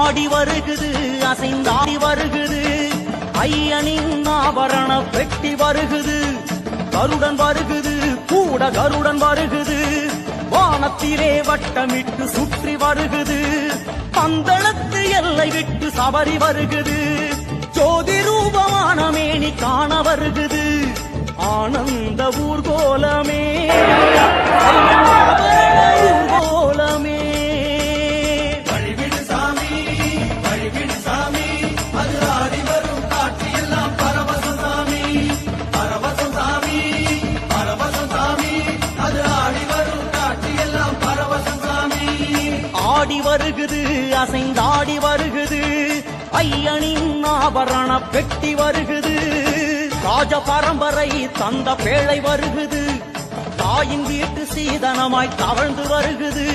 ஆடி வருகுது அசைந்தாடி வருகுது ஐயனின் ஆபரண பெட்டி வருகுது கருடன் வருகுது கூட கருடன் வருகுது வானத்திலே வட்டமிட்டு சுற்றி வருகுது பந்தளத்து எல்லை விட்டு சபரி வருகுது ஜோதி ரூபமான மேனி காண வருகுது ஆனந்த ஊர்கோலமே ஊர்கோலமே வழிவிடு சாமி வழிவிடு சாமி அது ஆடி வரும் காட்சி எல்லாம் பரவசம் சாமி பரவசம் சாமி பரவசம் சாமி அது ஆடி வரும் காட்சி எல்லாம் பரவசம் சாமி ஆடி வருகுது அசைந்தாடி வருகுது ஐயனின் ஆபரண பெட்டி வருகுது ராஜ பரம்பரை தந்த பேழை வருகுது தாயின் வீட்டு சீதனமாய் தவழ்ந்து வருகுது